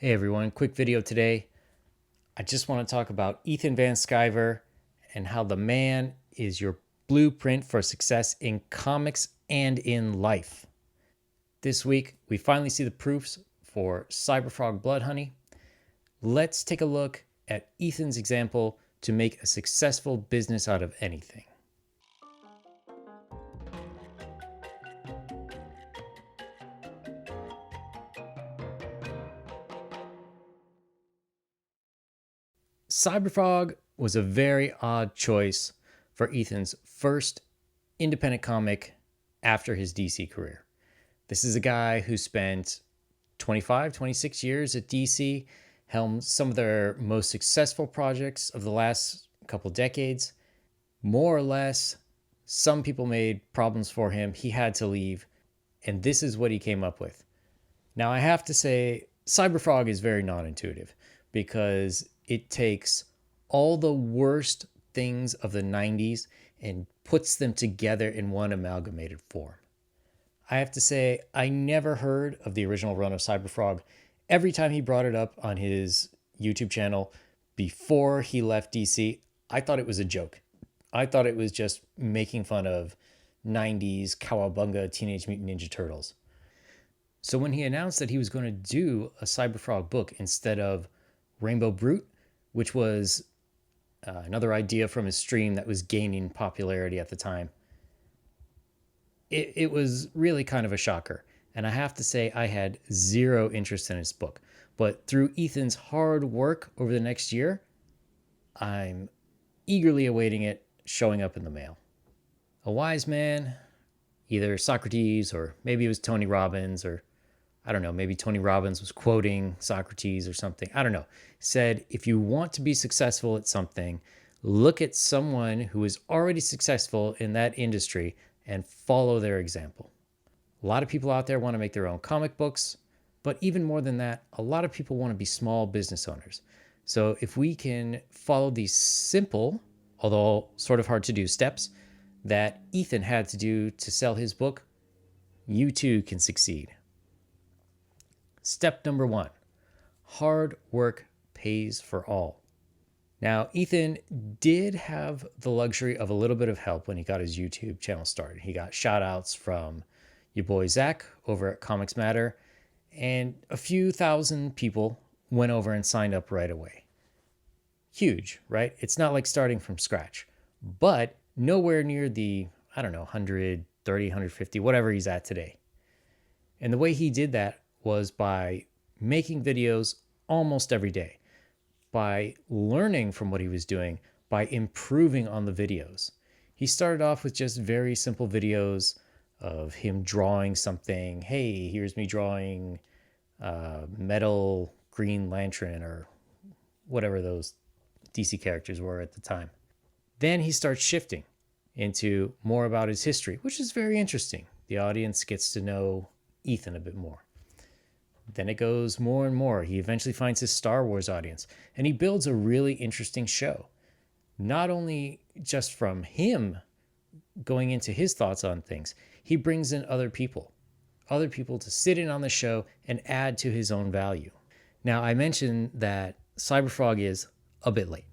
Hey everyone, quick video today. I just want to talk about Ethan Van Sciver and how the man is your blueprint for success in comics and in life. This week, we finally see the proofs for Cyberfrog Blood Honey. Let's take a look at Ethan's example to make a successful business out of anything. Cyberfrog was a very odd choice for Ethan's first independent comic after his DC career. This is a guy who spent 25, 26 years at DC, helmed some of their most successful projects of the last couple decades. More or less, some people made problems for him. He had to leave, and this is what he came up with. Now, I have to say, Cyberfrog is very non-intuitive because it takes all the worst things of the 90s and puts them together in one amalgamated form. I have to say, I never heard of the original run of Cyberfrog. Every time he brought it up on his YouTube channel before he left DC, I thought it was a joke. I thought it was just making fun of 90s Cowabunga Teenage Mutant Ninja Turtles. So when he announced that he was going to do a Cyberfrog book instead of Rainbow Brute, which was another idea from his stream that was gaining popularity at the time, it was really kind of a shocker. And I have to say, I had zero interest in his book. But through Ethan's hard work over the next year, I'm eagerly awaiting it showing up in the mail. A wise man, either Socrates or maybe it was Tony Robbins, or I don't know, maybe Tony Robbins was quoting Socrates or something. I don't know. Said, if you want to be successful at something, look at someone who is already successful in that industry and follow their example. A lot of people out there want to make their own comic books, but even more than that, a lot of people want to be small business owners. So if we can follow these simple, although sort of hard to do steps that Ethan had to do to sell his book, you too can succeed. Step number 1, hard work pays for all. Now, Ethan did have the luxury of a little bit of help when he got his YouTube channel started. He got shout outs from your boy Zach over at Comics Matter, and a few thousand people went over and signed up right away. Huge, right? It's not like starting from scratch, but nowhere near the, 130, 150, whatever he's at today. And the way he did that was by making videos almost every day, by learning from what he was doing, by improving on the videos. He started off with just very simple videos of him drawing something. Hey, here's me drawing metal Green Lantern or whatever those DC characters were at the time. Then he starts shifting into more about his history, which is very interesting. The audience gets to know Ethan a bit more. Then it goes more and more. He eventually finds his Star Wars audience, and he builds a really interesting show. Not only just from him going into his thoughts on things, he brings in other people to sit in on the show and add to his own value. Now, I mentioned that Cyberfrog is a bit late.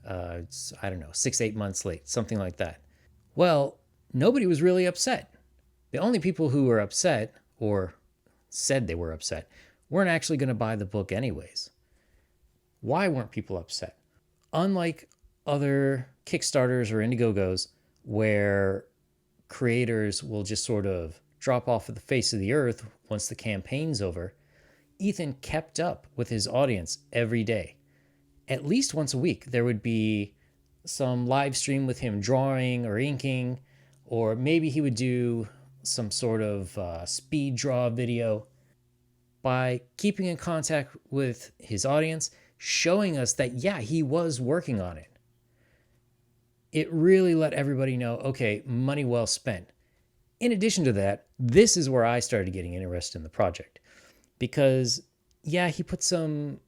It's, 6-8 months late, something like that. Well, nobody was really upset. The only people who were upset, or said they were upset, weren't actually going to buy the book anyways. Why weren't people upset? Unlike other Kickstarters or Indiegogos where creators will just sort of drop off of the face of the earth once the campaign's over, Ethan kept up with his audience every day. At least once a week, there would be some live stream with him drawing or inking, or maybe he would do some sort of speed draw video. By keeping in contact with his audience, showing us that, yeah, he was working on it. It really let everybody know, okay, money well spent. In addition to that, this is where I started getting interested in the project. Because, yeah, he put some,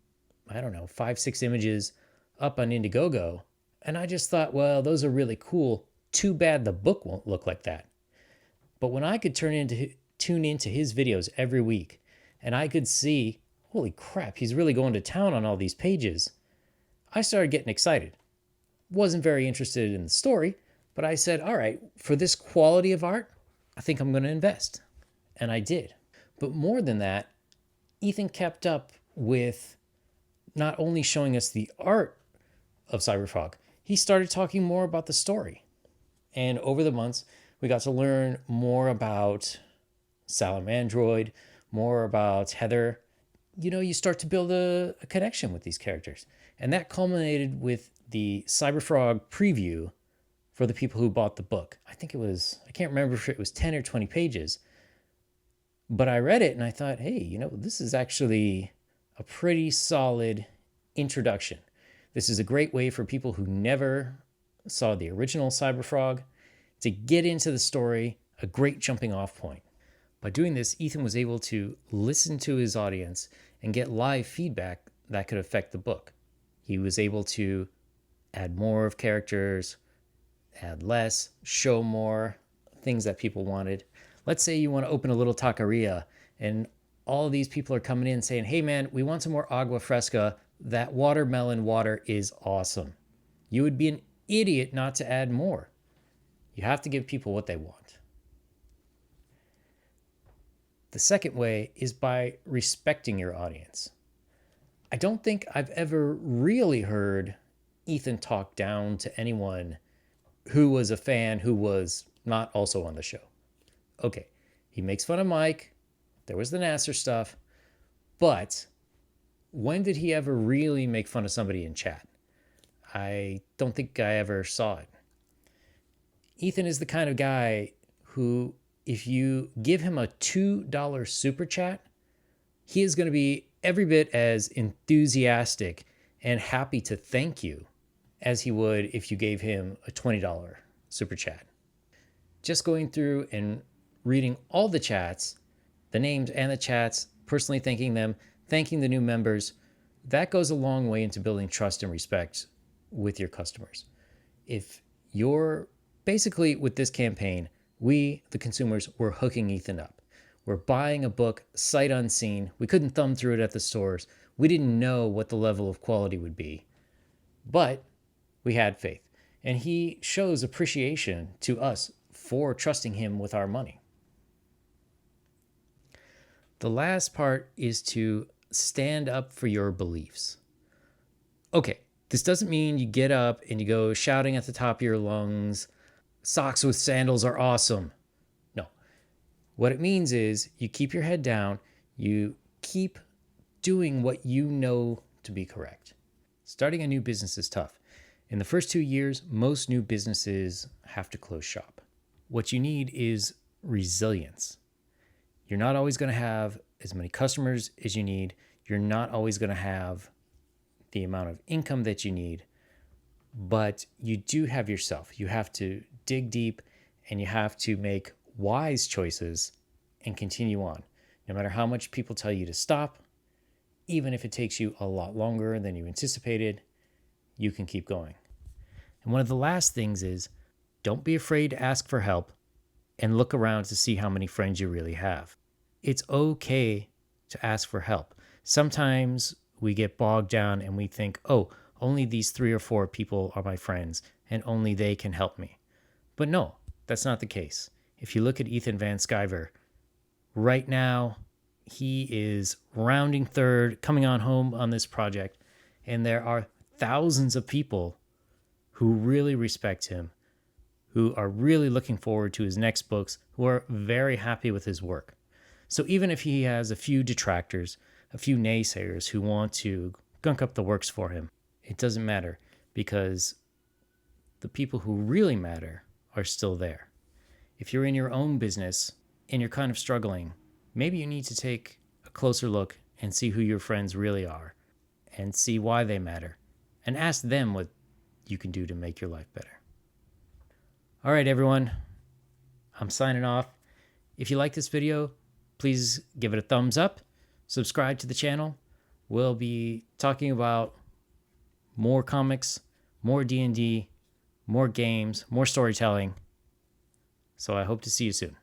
5-6 images up on Indiegogo, and I just thought, well, those are really cool. Too bad the book won't look like that. But when I could tune into his videos every week, and I could see holy crap, he's really going to town on all these pages. I started getting excited. Wasn't very interested in the story, but I said, all right, for this quality of art, I think I'm going to invest. And I did. But more than that, Ethan kept up with not only showing us the art of Cyberfrog, he started talking more about the story. And over the months, we got to learn more about Salamandroid, more about Heather. You start to build a connection with these characters. And that culminated with the Cyberfrog preview for the people who bought the book. I can't remember if it was 10 or 20 pages, but I read it and I thought, hey, this is actually a pretty solid introduction. This is a great way for people who never saw the original Cyberfrog to get into the story, a great jumping off point. By doing this, Ethan was able to listen to his audience and get live feedback that could affect the book. He was able to add more of characters, add less, show more things that people wanted. Let's say you want to open a little taqueria and all of these people are coming in saying, hey man, we want some more agua fresca. That watermelon water is awesome. You would be an idiot not to add more. You have to give people what they want. The second way is by respecting your audience. I don't think I've ever really heard Ethan talk down to anyone who was a fan who was not also on the show. Okay, he makes fun of Mike. There was the Nasser stuff. But when did he ever really make fun of somebody in chat? I don't think I ever saw it. Ethan is the kind of guy who, if you give him a $2 super chat, he is going to be every bit as enthusiastic and happy to thank you as he would if you gave him a $20 super chat. Just going through and reading all the chats, the names and the chats, personally thanking them, thanking the new members, that goes a long way into building trust and respect with your customers. If you're basically with this campaign, we, the consumers, were hooking Ethan up. We're buying a book sight unseen. We couldn't thumb through it at the stores. We didn't know what the level of quality would be, but we had faith. And he shows appreciation to us for trusting him with our money. The last part is to stand up for your beliefs. Okay, this doesn't mean you get up and you go shouting at the top of your lungs, socks with sandals are awesome. No. What it means is you keep your head down, you keep doing what you know to be correct. Starting a new business is tough. In the first 2 years, most new businesses have to close shop. What you need is resilience. You're not always going to have as many customers as you need. You're not always going to have the amount of income that you need, but you do have yourself. You have to dig deep and you have to make wise choices and continue on. No matter how much people tell you to stop, even if it takes you a lot longer than you anticipated, you can keep going. And one of the last things is don't be afraid to ask for help and look around to see how many friends you really have. It's okay to ask for help. Sometimes we get bogged down and we think, oh, only these 3 or 4 people are my friends and only they can help me. But no, that's not the case. If you look at Ethan Van Sciver, right now he is rounding third, coming on home on this project, and there are thousands of people who really respect him, who are really looking forward to his next books, who are very happy with his work. So even if he has a few detractors, a few naysayers who want to gunk up the works for him, it doesn't matter because the people who really matter are still there. If you're in your own business and you're kind of struggling, maybe you need to take a closer look and see who your friends really are and see why they matter and ask them what you can do to make your life better. All right, everyone, I'm signing off. If you like this video, please give it a thumbs up, subscribe to the channel. We'll be talking about more comics, more D&D, more games, more storytelling. So I hope to see you soon.